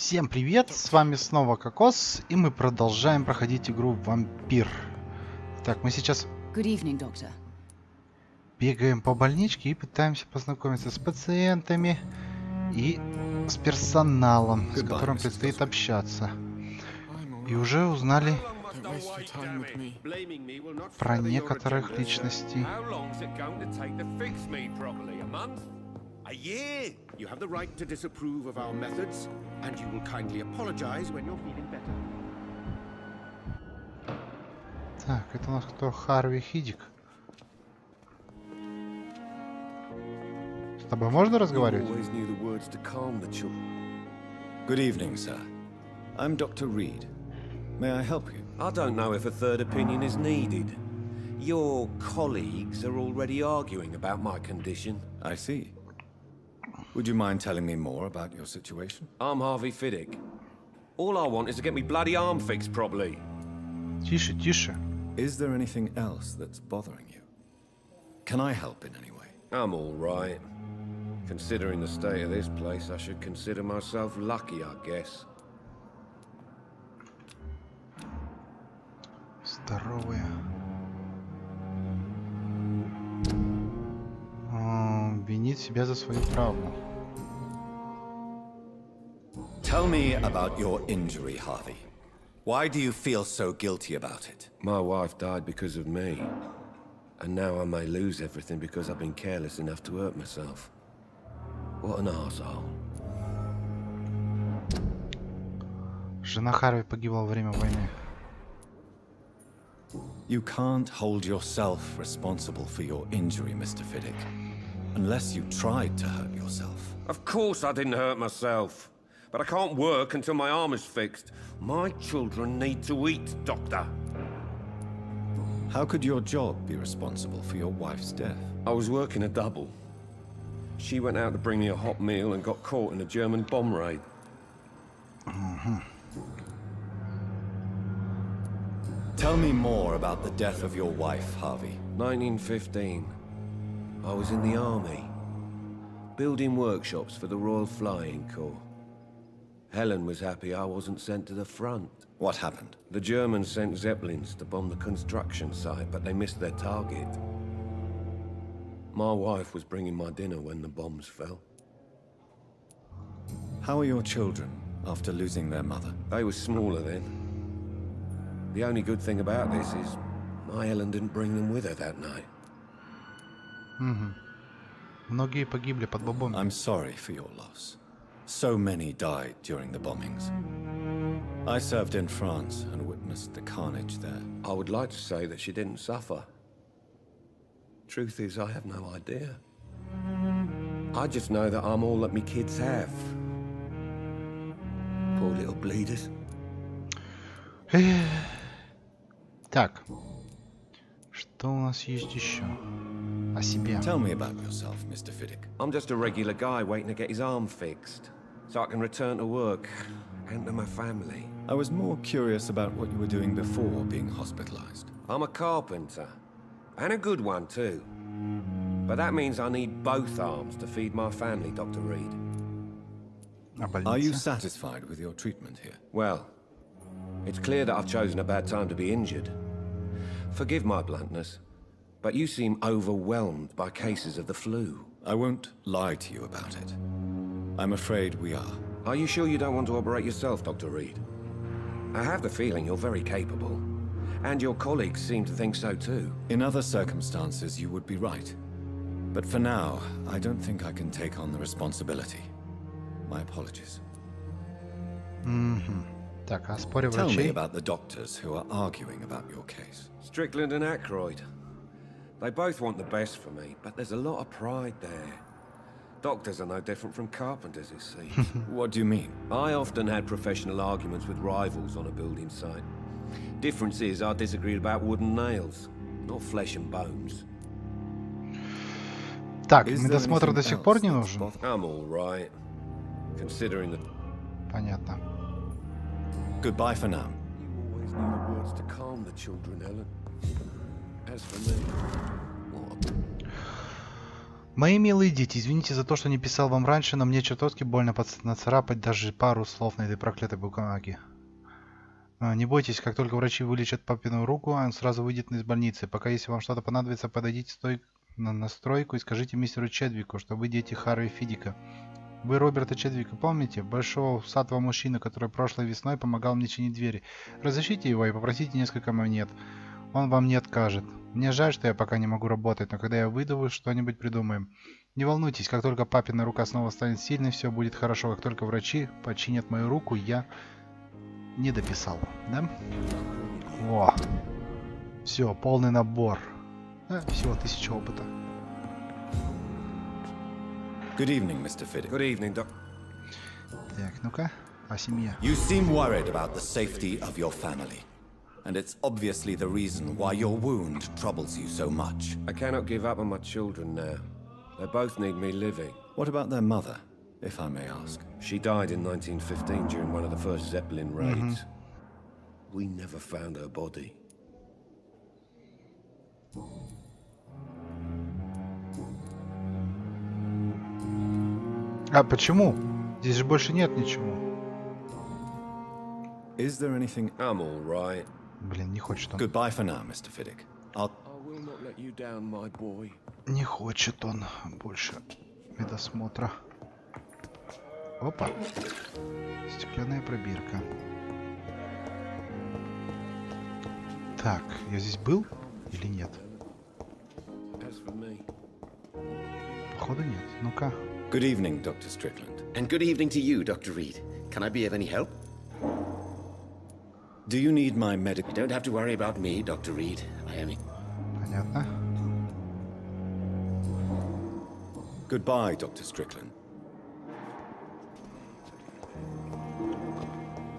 Всем привет, с вами снова Кокос, и мы продолжаем проходить игру Вампир. Так, мы сейчас бегаем по больничке и пытаемся познакомиться с пациентами и с персоналом, с которым предстоит общаться. И уже узнали про некоторых личностей. A year! You have the right to disapprove of our methods, and you will kindly apologize when you're feeling better. Так, это у нас кто? Харви Хидик. С тобой можно разговаривать? Good evening, sir. I'm Dr. Reid. May I help you? I don't know if a third opinion is needed. Your colleagues are already arguing about my condition. I see. Would you mind telling me more about your situation? I'm Harvey Fiddick. All I want is to get me bloody arm fixed properly. Тише, тише. Is there anything else that's bothering you? Can I help in any way? I'm all right. Considering the state of this place, I should consider myself lucky, I guess. Здоровые. Винит себя за свою травму. Tell me about your injury, Harvey. Why do you feel so guilty about it? My wife died because of me. And now I may lose everything because I've been careless enough to hurt myself. What an arsehole. Жена Харви погибла во время войны. You can't hold yourself responsible for your injury, Mr. Fiddick. Unless you tried to hurt yourself. Of course I didn't hurt myself. But I can't work until my arm is fixed. My children need to eat, Doctor. How could your job be responsible for your wife's death? I was working a double. She went out to bring me a hot meal and got caught in a German bomb raid. Tell me more about the death of your wife, Harvey. 1915. I was in the army, building workshops for the Royal Flying Corps. Helen was happy I wasn't sent to the front. What happened? The Germans sent Zeppelins to bomb the construction site, but they missed their target. My wife was bringing my dinner when the bombs fell. How are your children after losing their mother? They were smaller then. The only good thing about this is my Helen didn't bring them with her that night. Многие погибли под бомбами. I'm sorry for your loss. So many died during the bombings. I served in France and witnessed the carnage there. I would like to say that she didn't suffer. Truth is, I have no idea. I just know that I'm all that me kids have. Poor little bleeders. Так, что у нас есть еще? О себе. Tell me about yourself, Mr. Fiddick. I'm just a regular guy waiting to get his arm fixed, so I can return to work and to my family. I was more curious about what you were doing before being hospitalized. I'm a carpenter, and a good one too. But that means I need both arms to feed my family, Dr. Reid. Are you satisfied with your treatment here? Well, it's clear that I've chosen a bad time to be injured. Forgive my bluntness, but you seem overwhelmed by cases of the flu. I won't lie to you about it. I'm afraid we are. Are you sure you don't want to operate yourself, Dr. Reid? I have the feeling you're very capable. And your colleagues seem to think so too. In other circumstances, you would be right. But for now, I don't think I can take on the responsibility. My apologies. Так, о споре Tell me врачей. about the doctors who are arguing about your case. Strickland and Aykroyd. They both want the best for me, but there's a lot of pride there. Doctors are no different from carpenters, it seems. What do you mean? I often had professional arguments with rivals on a building site. Difference is I disagreed about wooden nails, not flesh and bones. Так, медосмотр до сих пор не нужен. I'm all right, considering the... Понятно. Goodbye for now. You always knew the words to calm the children, Helen. As for me, what a... Мои милые дети, извините за то, что не писал вам раньше, но мне чертовски больно нацарапать даже пару слов на этой проклятой бумаге. Не бойтесь, как только врачи вылечат папину руку, он сразу выйдет из больницы. Пока, если вам что-то понадобится, подойдите на стройку и скажите мистеру Чедвику, что вы дети Харри и Фидика. Вы Роберта Чедвика помните? Большого усатого мужчину, который прошлой весной помогал мне чинить двери. Разыщите его и попросите несколько монет. Он вам не откажет. Мне жаль, что я пока не могу работать, но когда я выйду, вы что-нибудь придумаем. Не волнуйтесь, как только папина рука снова станет сильной, все будет хорошо. Как только врачи починят мою руку, я не дописал, да? О, все, полный набор. Всего 1000 опыта. Good evening, Mr. Fiddick. Good evening, Doc. Так, ну-ка, а семья? You seem worried about the safety of your family. And it's obviously the reason why your wound troubles you so much. I cannot give up on my children now. They both need me living. What about their mother, if I may ask? She died in 1915 during one of the first Zeppelin raids. We never found her body. А почему? Здесь же больше нет ничего. Is there anything... I'm all right. Блин, не хочет он. Goodbye for now, Mr. Fiddick. I'll... I will not let you down, my boy. Не хочет он больше медосмотра. Опа. Стеклянная пробирка. Так, я здесь был или нет? As for me, Походу нет. Ну-ка. Good evening, Dr. Strickland. And good evening to you, Dr. Reed. Can I be of any help? Do you need my medic... You don't have to worry about me, Dr. Reed. I am... Понятно. Goodbye, Dr. Strickland.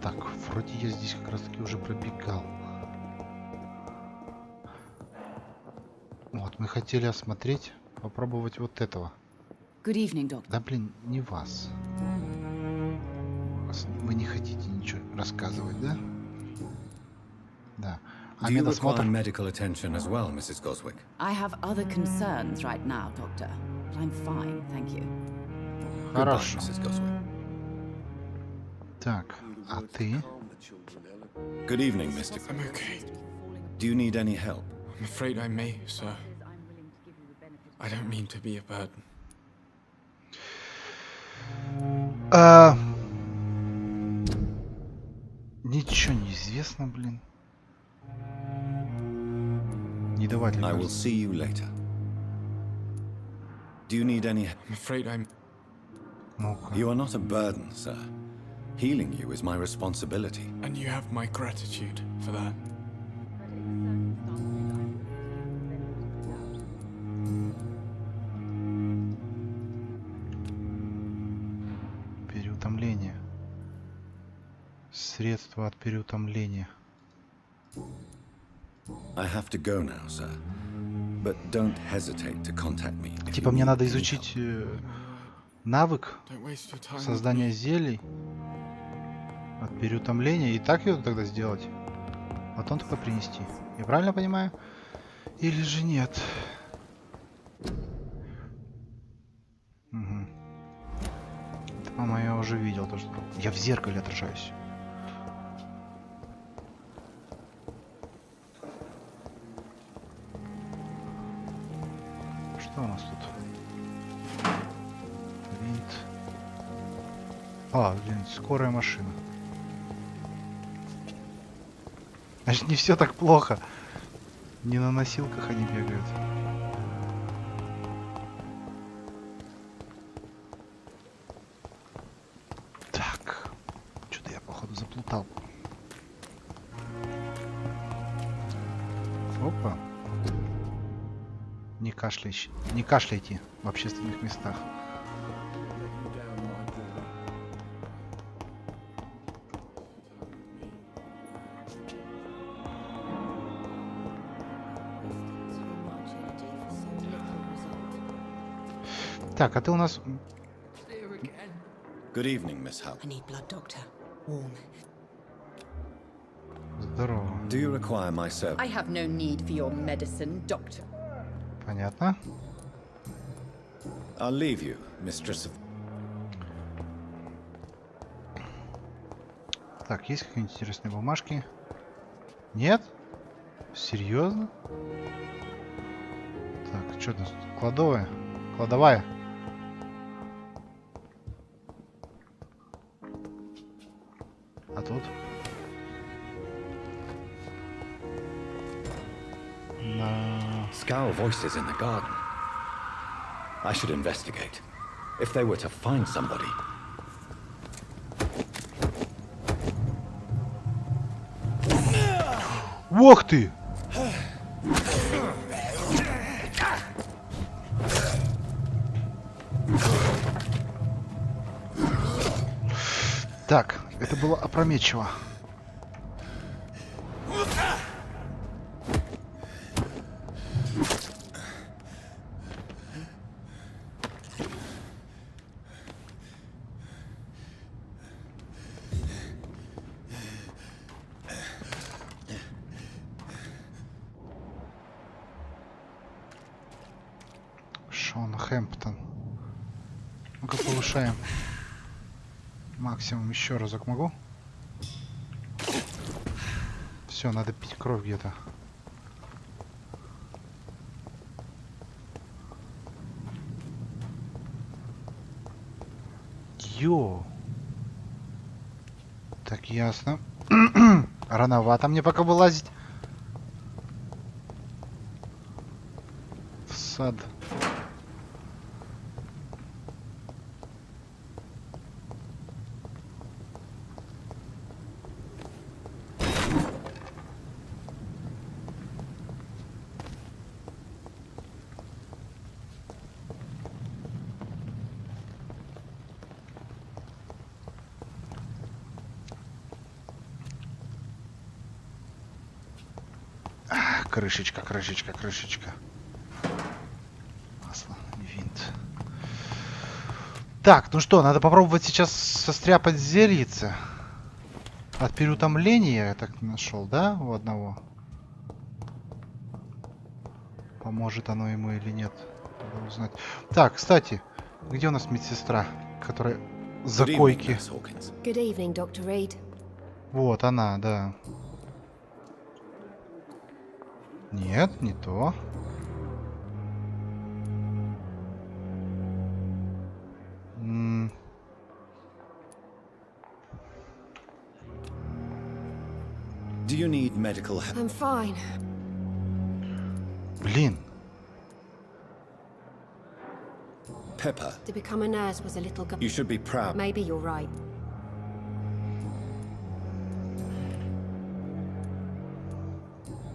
Так, вроде я здесь как раз таки уже пробегал. Вот, мы хотели осмотреть, попробовать вот этого. Good evening, doctor. Да блин, не вас. Вы не хотите ничего рассказывать, да? Да. А Do you медосмотр? require medical attention as well, Mrs. Goswick? I have other concerns right now, doctor. But I'm fine, thank you. Goodbye, Хорошо. Mrs. Goswick. Так, а ты? calm the children, Ellen. Good evening, Mr. I'm okay. Do you need any help? I'm afraid I may, sir. I don't mean to be a burden. Ничего не известно, блин. Не давать I will лекарств. see you later. Do you need any... I'm afraid I'm... Ну-ка. You are not a burden, sir. Healing you is my responsibility. And you have my gratitude for that. Переутомление. Средства от переутомления. I have to go now, sir. But don't hesitate to contact me. if Типа you мне need надо any изучить help. навык Don't waste your time. with создания me. зелий от переутомления. И так ее тогда сделать. Потом только принести. Я правильно понимаю? Или же нет? Угу. Это, по-моему, я уже видел то, что... Я в зеркале отражаюсь. Что у нас тут? Винт. А, блин, скорая машина. Значит, не все так плохо. Не на носилках они бегают. Так. Что-то я, походу, заплутал. Опа. Не кашляйте. Не кашляйте в общественных местах. Let you down, my boy. Так, а ты у нас... Good evening, Miss Howe. I need blood, doctor. Warm. Здорово. Do you require my I service? have no need for your medicine, doctor. Понятно. I'll leave you, mistress of... Так, есть какие-нибудь интересные бумажки? Нет? Серьезно? Так, что тут? Кладовая? Кладовая? А тут? Scowl voices in the garden. I should investigate. If they were to find somebody. Ох ты! Так, это было опрометчиво. Шон Хэмптон. Ну-ка повышаем. Максимум еще разок могу. Все, надо пить кровь где-то. Йо. Так, ясно. Рановато мне пока вылазить. В сад. Крышечка, крышечка, крышечка. Масло, винт. Так, ну что, надо попробовать сейчас состряпать зельице. От переутомления я так нашел, да, у одного? Поможет оно ему или нет? Надо узнать. Так, кстати, где у нас медсестра, которая за койки? Good evening, Dr. Reid. Вот она, да. Нет, не то. Do you need medical help? I'm fine. Блин. Pepper, To become a nurse was a little you should be proud. Maybe you're right.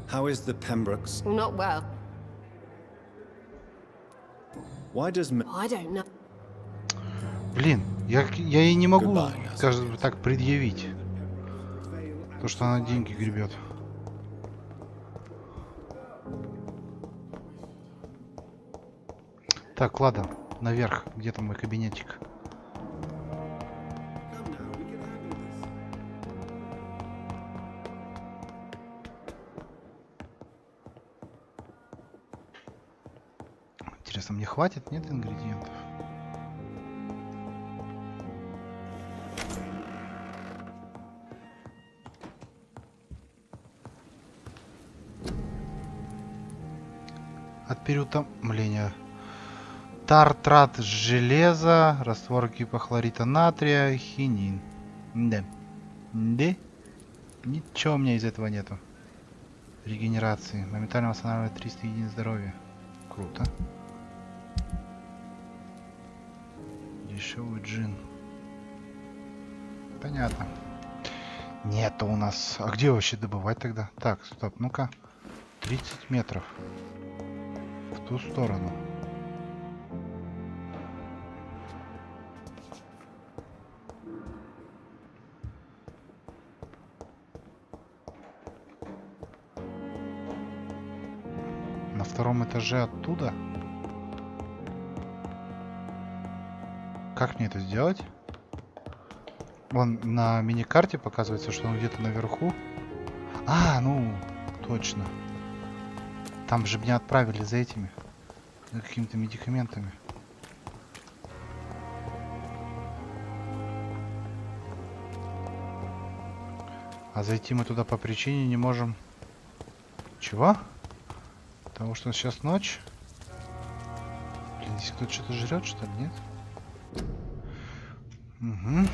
How is the Pembrokes? Well, not well. Why does... I don't know. Блин, я ей не могу, Goodbye, скажем так, предъявить. То, что она деньги гребет. Так, ладно, наверх. Где там мой кабинетик? Интересно, мне хватит, нет ингредиентов? От переутомления. Тартрат железа, раствор гипохлорита натрия, хинин. Да. Да. Ничего у меня из этого нету. Регенерации. Моментально восстанавливает 300 единиц здоровья. Круто. Дешевый джин. Понятно. Нету у нас. А где вообще добывать тогда? Так, стоп, ну-ка. 30 метров. В ту сторону. На втором этаже оттуда? Как мне это сделать? Вон на миникарте показывается, что он где-то наверху. А, ну, точно. Там же меня отправили за этими, за какими-то медикаментами. А зайти мы туда по причине не можем. Чего? Потому что сейчас ночь. Блин, здесь кто-то что-то жрет, что ли, нет? Угу.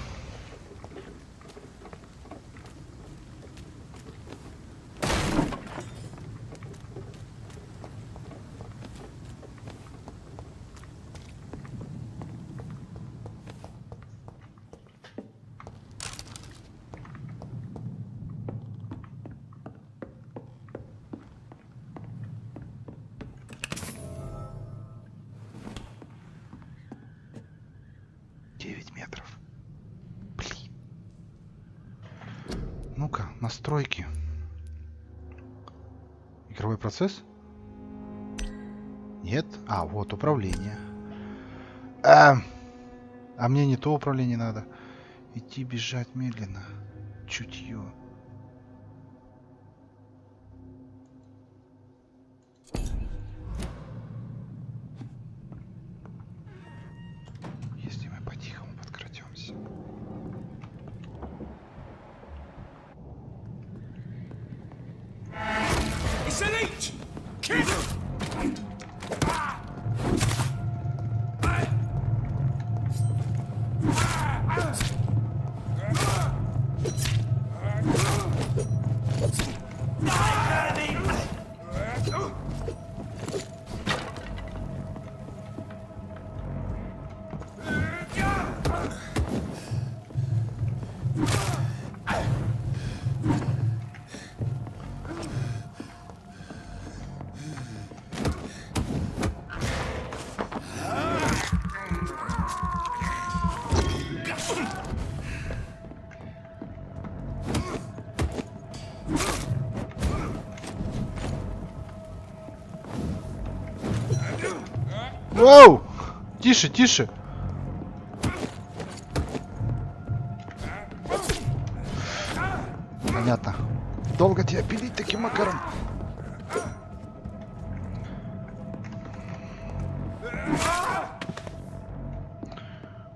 Ну-ка, настройки. Игровой процесс? Нет? А, вот управление. А мне не то управление надо. Идти, бежать медленно. Чутье. Если мы по-тихому подкрадемся. Воу! Тише, тише! Понятно. Долго тебя пилить таким макаром?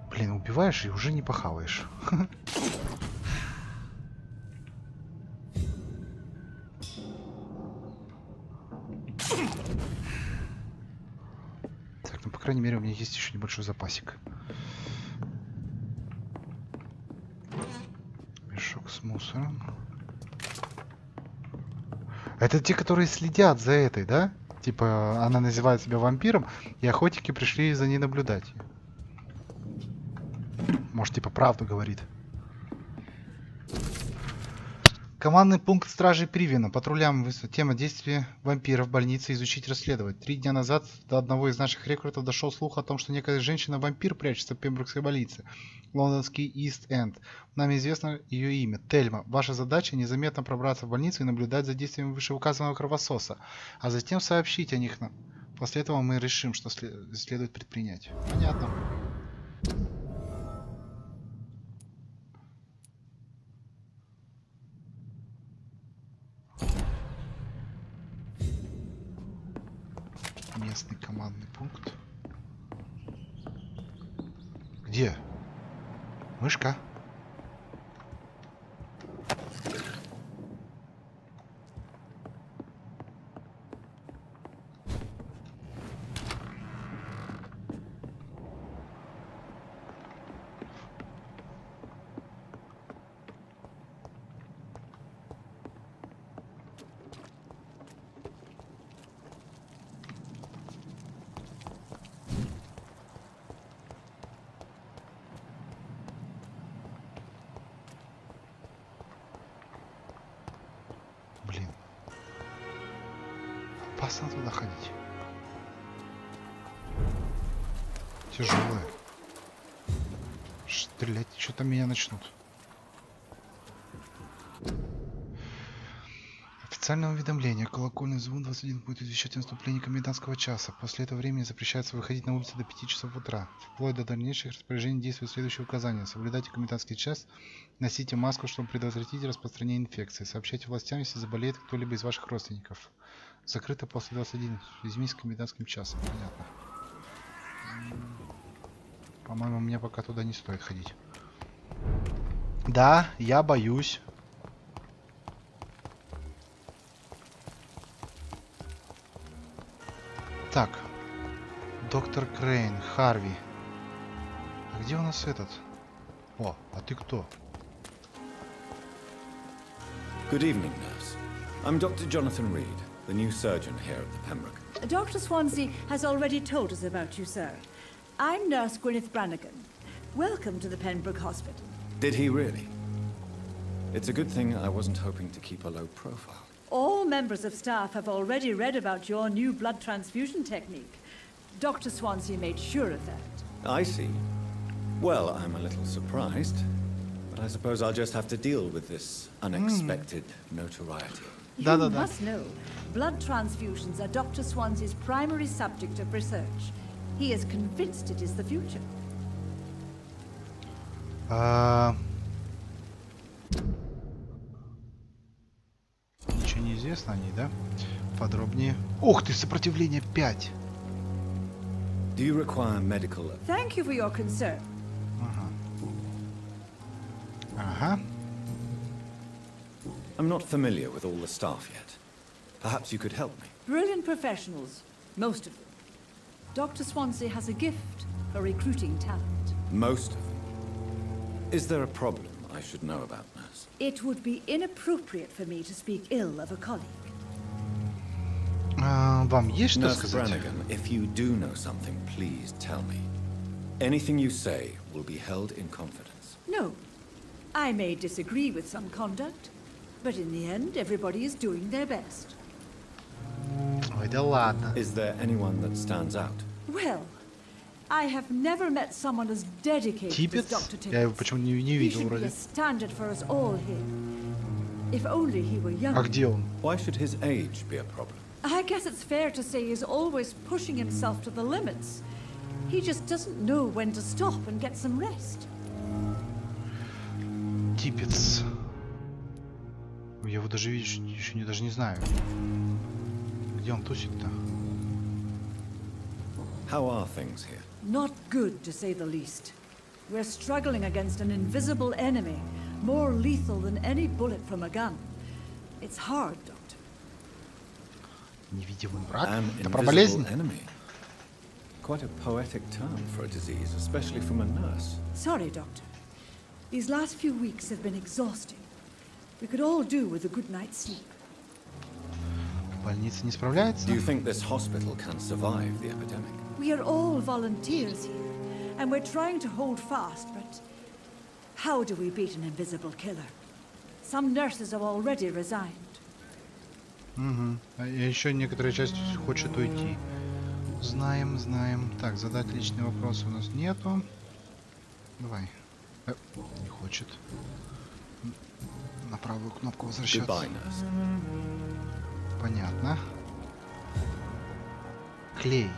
Блин, убиваешь и уже не похаваешь. По крайней мере, у меня есть еще небольшой запасик. Мешок с мусором. Это те, которые следят за этой, да? Типа, она называет себя вампиром, и охотники пришли за ней наблюдать. Может, типа, правду говорит. Командный пункт стражей Привена. Патрулям тема действия вампиров в больнице изучить, расследовать. 3 дня назад до одного из наших рекрутов дошел слух о том, что некая женщина-вампир прячется в Пемброкской больнице. Лондонский Ист-Энд. Нам известно ее имя. Тельма. Ваша задача незаметно пробраться в больницу и наблюдать за действиями вышеуказанного кровососа. А затем сообщить о них нам. После этого мы решим, что следует предпринять. Понятно. Местный командный пункт. Где? Мышка? Блин. Опасно туда ходить. Тяжелое. Стрелять что-то меня начнут. Официальное уведомление. Колокольный звон 21 будет извещать о наступлении комендантского часа. После этого времени запрещается выходить на улицу до 5 часов утра. Вплоть до дальнейших распоряжений действуют следующие указания. Соблюдайте комендантский час. Носите маску, чтобы предотвратить распространение инфекции. Сообщайте властям, если заболеет кто-либо из ваших родственников. Закрыто после 21. Связьмись с комендантским часом. Понятно. По-моему, мне пока туда не стоит ходить. Да, я боюсь. Так. Доктор Крейн, Харви. А где у нас этот? О, а ты кто? Good evening, nurse. I'm Dr. Jonathan Reid, the new surgeon here at the Pembroke. Dr. Swansea has already told us about you, sir. I'm Nurse Gwyneth Brannigan. Welcome to the Pembroke Hospital. Did he really? It's a good thing I wasn't hoping to keep a low profile. All members of staff have already read about your new blood transfusion technique. Dr. Swansea made sure of that. I see. Well, I'm a little surprised, but I suppose I'll just have to deal with this unexpected notoriety. You must know, blood transfusions are Dr. Swansea's primary subject of research. He is convinced it is the future. Ничего не известно о ней, да? Подробнее. Ух ты, сопротивление 5. Do you require medical... Thank you for your concern. Ага. I'm not familiar with all the staff yet. Perhaps you could help me. Brilliant professionals, most of them. Dr. Swansea has a gift for recruiting talent. Most of them. Is there a problem I should know about, nurse? It would be inappropriate for me to speak ill of a colleague. Вам есть что Nurse сказать? Brannigan, if you do know something, please tell me. Anything you say will be held in confidence. No. I may disagree with some conduct, but in the end, everybody is doing their best. Ой, да ладно. Is there anyone that stands out? Well, I have never met someone as dedicated as Типец? Dr. Я его Tippett. почему не He видел should be вроде. a standard for us all here. If only he were А younger. где он? Why should his age be a problem? I guess it's fair to say he's always pushing himself to the limits. He just doesn't know when to stop and get some rest. Типец. Я его даже видишь, еще даже не знаю. Где он тусит-то? How are things here? Not good, to say the least. We're struggling against an invisible enemy, more lethal than any bullet from a gun. It's hard, Doctor. Невидимый враг? An Это про invisible болезнь? enemy. Quite a poetic term for a disease, especially from a nurse. Sorry, Doctor. These last few weeks have been exhausting. We could all do with a good night's sleep. Больница не справляется? Do you think this hospital can survive the epidemic? We are all volunteers here, and we're trying to hold fast, but how do we beat an invisible killer? Some nurses have already resigned. Угу. А еще некоторая часть хочет уйти. Знаем, знаем. Так, задать личные вопросы у нас нету. Давай. Не хочет. На правую кнопку возвращаться. Goodbye, nurse. Понятно. Клей.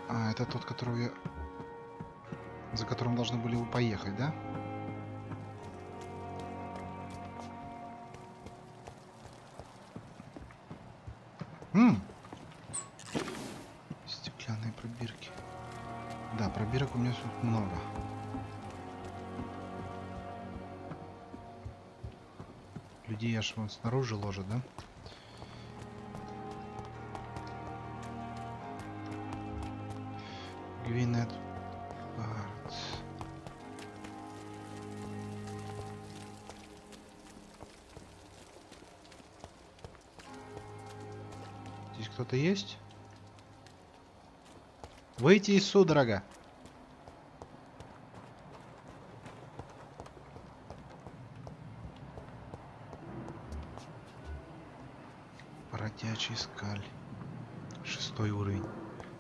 А, это тот, которого я... За которым должны были вы поехать, да? Стеклянные пробирки. Да, пробирок у меня тут много. Людей аж вон снаружи ложат, да? Гвинет Барт. Здесь кто-то есть? Выйти из судорога. Бродячий скаль. 6-й уровень.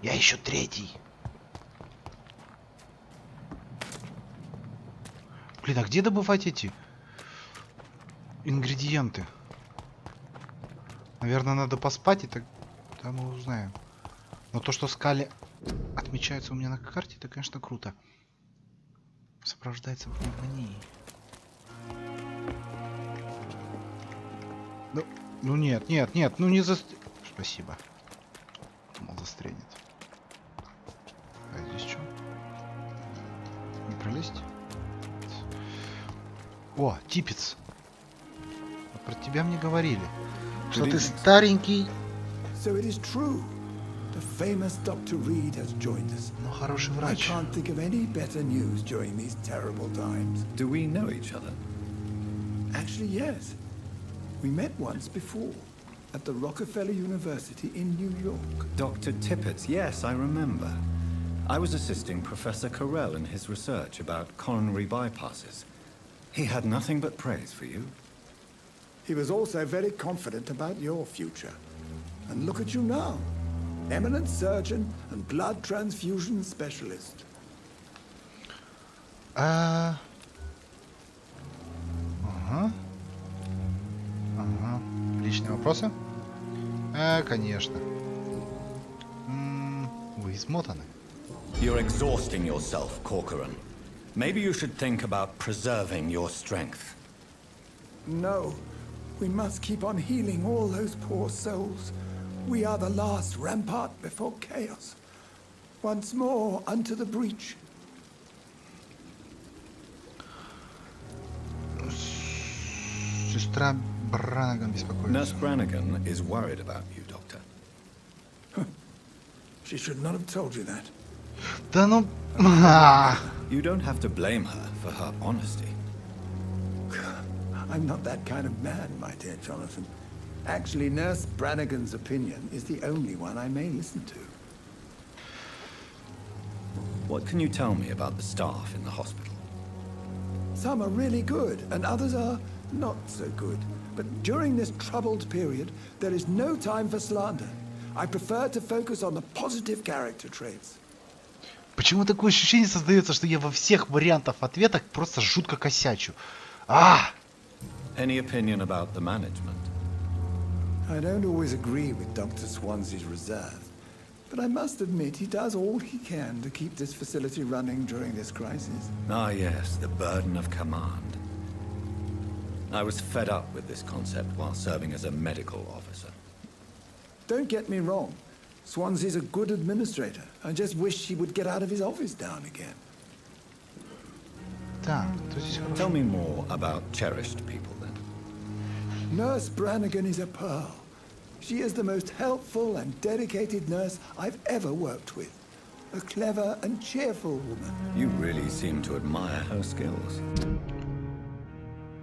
Я еще 3-й. Блин, а где добывать эти ингредиенты? Наверное, надо поспать, и тогда мы узнаем. Но то, что скали отмечаются у меня на карте, это, конечно, круто. Сопровождается пневмонией. Ну нет, нет, нет, ну не Спасибо. Думал, застрянет. А здесь что? Не пролезть? О, типец. Вот про тебя мне говорили. Что ты старенький So it is true. The famous Dr. Reid has joined us. Ну, хороший I врач. can't think of any better news during these terrible times. Do we know each other? Actually, yes. We met once before at the Rockefeller University in New York. Dr. Tippett, yes, I remember. I was assisting Professor Carell in his research about coronary bypasses. He had nothing but praise for you. He was also very confident about your future. And look at you now. Eminent surgeon and blood transfusion specialist. Ага. Личные вопросы? Конечно. Вы измотаны. You're exhausting yourself, Corcoran. Maybe you should think about preserving your strength. No, we must keep on healing all those poor souls. We are the last rampart before chaos. Once more unto the breach. Сестра Бранаган беспокоится. Nurse Brannigan is worried about you, Doctor. She should not have told you that. Да ну... You don't have to blame her for her honesty. I'm not that kind of man, my dear Jonathan. Actually, Nurse Brannigan's opinion is the only one I may listen to. What can you tell me about the staff in the hospital? Some are really good, and others are not so good. But during this troubled period, there is no time for slander. I prefer to focus on the positive character traits. Почему такое ощущение создается, что я во всех вариантах ответах просто жутко косячу? А! Any opinion about the management? I don't always agree with Dr. Swansea's reserve, but I must admit he does all he can to keep this facility running during this crisis. Ah, yes, the burden of command. I was fed up with this concept while serving as a medical officer. Don't get me wrong. Swansea's a good administrator. I just wish he would get out of his office now and again. Так, кто здесь хороший? Tell me more about cherished people, then. Nurse Brannigan is a pearl. She is the most helpful and dedicated nurse I've ever worked with. A clever and cheerful woman. You really seem to admire her skills.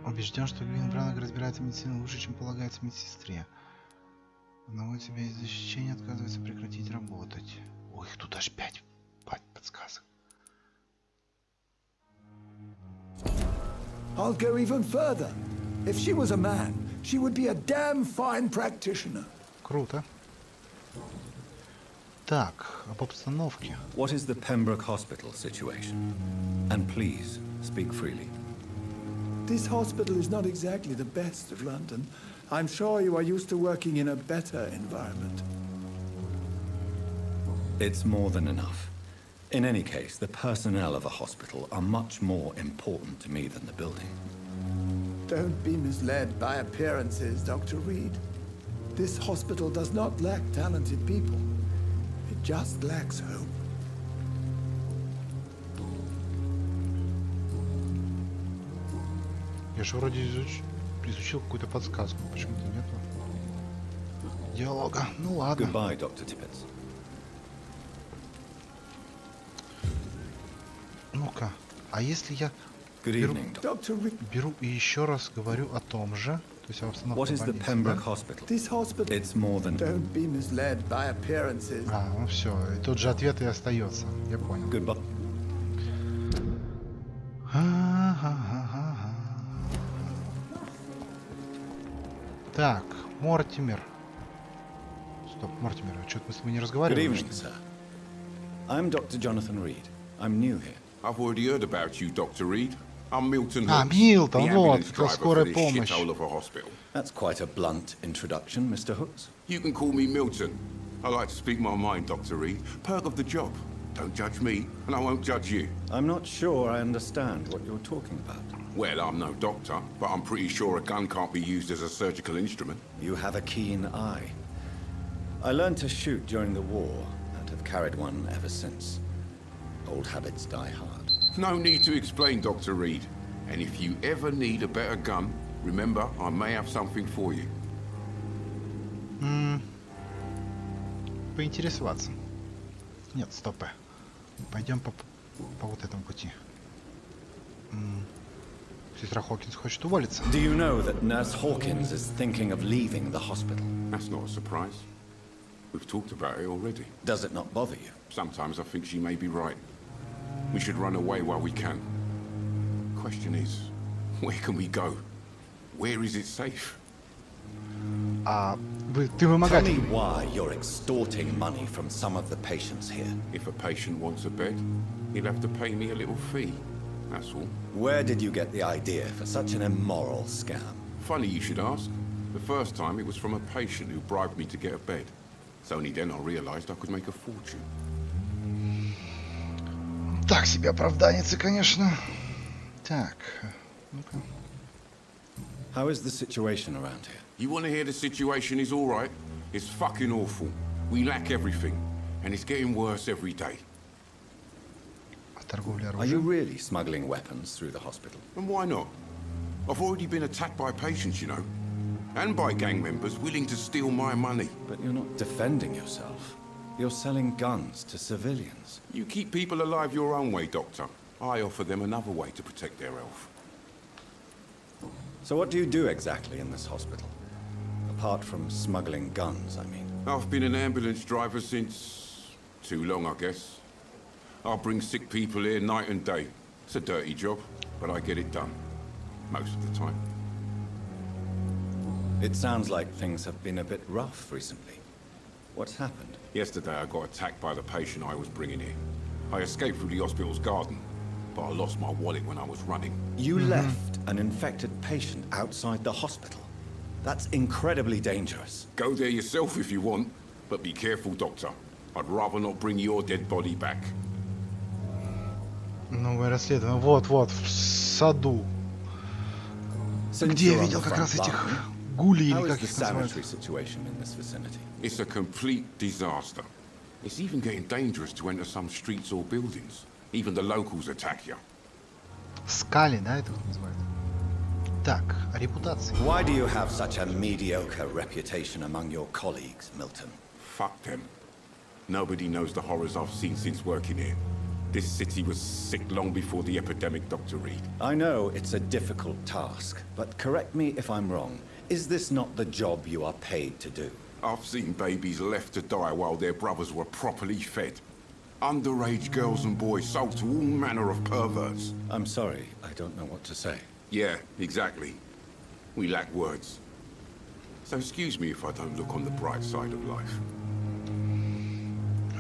Убежден, что Гвин Бранаг разбирается в медицине лучше, чем полагается медсестре. Одного тебя из защищения отказывается прекратить работать. Ой, их тут аж 5 подсказок. I'll go even further. If she was a man, she would be a damn fine practitioner. Круто. Так, об обстановке. What is the Pembroke Hospital situation? And please, speak freely. This hospital is not exactly the best of London. I'm sure you are used to working in a better environment. It's more than enough. In any case, the personnel of a hospital are much more important to me than the building. Don't be misled by appearances, Dr. Reid. This hospital does not lack talented people. It just lacks hope. Я же вроде изучил какую-то подсказку. Почему-то нету диалога. Ну ладно. Goodbye, Dr. Tippett. Ну-ка, а если я Good беру, evening, Doctor. Dr. Reid, беру и еще раз говорю о том же, то есть об обстановке What is the больницы, Pembroke да? Hospital? this hospital... It's more than... Don't be misled by appearances. А, ну все, и тот же ответ и остается. Я понял. Goodbye. Так, Мортимер. Стоп, Мортимер, что-то мы с тобой не Good разговаривали. evening, sir. I'm Dr. Jonathan Reid. I'm new here. I've already heard about you, Dr. Reid. I'm Milton А, Hooks, Милтон, the вот, ambulance это driver for скорая this помощь. shithole of a hospital. That's quite a blunt introduction, Mr. Hooks. You can call me Milton. I like to speak my mind, Dr. Reid. Perk of the job. Don't judge me, and I won't judge you. I'm not sure I understand what you're talking about. Well, I'm no doctor, but I'm pretty sure a gun can't be used as a surgical instrument. You have a keen eye. I learned to shoot during the war and have carried one ever since. Old habits die hard. No need to explain, Dr. Reid. And if you ever need a better gun, remember, I may have something for you. поинтересоваться. Нет, стоп. Пойдем по вот этому пути. Сестра Хокинс хочет уволиться. Do you know that Nurse Hawkins is thinking of leaving the hospital? That's not a surprise. We've talked about it already. Does it not bother you? Sometimes I think she may be right. We should run away while we can. Question is, where can we go? Where is it safe? Ты Tell me вымогатель. why you're extorting money from some of the patients here. If a patient wants a bed, he'll have to pay me a little fee. That's all. Where did you get the idea for such an immoral scam? Funny you should ask. The first time it was from a patient who bribed me to get a bed. It's only then I realized I could make a fortune. Так себе оправданница, конечно. Так. Ну-ка. How is the situation around here? You want to hear the situation is all right? It's fucking awful. We lack everything, and it's getting worse every day. Торговля Are you оружием. really smuggling weapons through the hospital? And why not? I've already been attacked by patients, you know, and by gang members willing to steal my money. But you're not defending yourself. You're selling guns to civilians. You keep people alive your own way, Doctor. I offer them another way to protect their health. So what do you do exactly in this hospital? Apart from smuggling guns, I mean. I've been an ambulance driver since... too long, I guess. I'll bring sick people here night and day. It's a dirty job, but I get it done. Most of the time. It sounds like things have been a bit rough recently. What's happened? Yesterday I got attacked by the patient I was bringing here. I escaped through the hospital's garden, but I lost my wallet when I was running. You left an infected patient outside the hospital. That's incredibly dangerous. Go there yourself if you want, but be careful, Doctor. I'd rather not bring your dead body back. Новое расследование. Вот, в саду. Где я видел как раз этих гулей, или как их называют? It's a complete disaster. It's even getting dangerous to enter some streets or buildings. Even the locals attack you. Скали, да, это называют? Так, репутация. Why do you have such a mediocre reputation among your colleagues, Milton? Fuck them. Nobody knows the horrors I've seen since working here. This city was sick long before the epidemic, Dr. Reid. I know it's a difficult task, but correct me if I'm wrong. Is this not the job you are paid to do? I've seen babies left to die while their brothers were properly fed. Underage girls and boys sold to all manner of perverts. I'm sorry, I don't know what to say. Yeah, exactly. We lack words. So excuse me if I don't look on the bright side of life.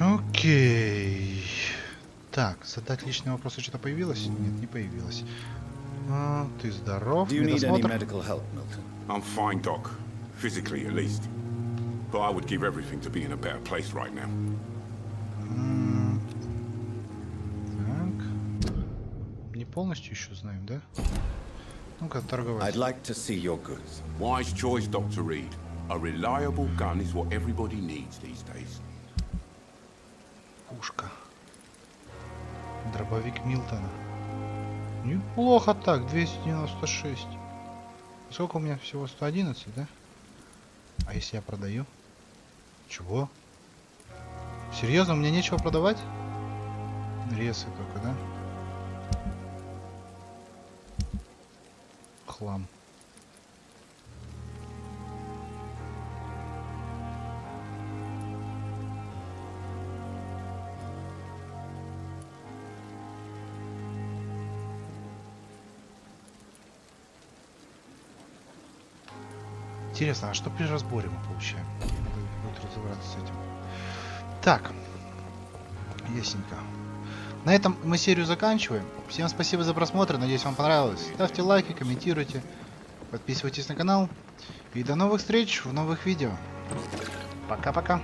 Окей. Так, задать личные вопросы что-то появилось? Нет, не появилось. Ты здоров? Do you need any Медосмотр? medical help, Milton? I'm fine, Doc. Physically, at least. But I would give everything to be in a better place right now. Так. Не полностью еще знаем, да? Ну-ка, торговать. I'd like to see your goods. Wise choice, Dr. Reid. A reliable gun is what everybody needs these days. Пушка. Дробовик Милтона. Неплохо так, 296. Сколько у меня всего? 111, да? А если я продаю? Чего? Серьезно, у меня нечего продавать? Ресы только, да? Хлам. Интересно, а что при разборе мы получаем? Надо разобраться с этим. Так. Ясненько. На этом мы серию заканчиваем. Всем спасибо за просмотр. Надеюсь, вам понравилось. Ставьте лайки, комментируйте. Подписывайтесь на канал. И до новых встреч в новых видео. Пока-пока.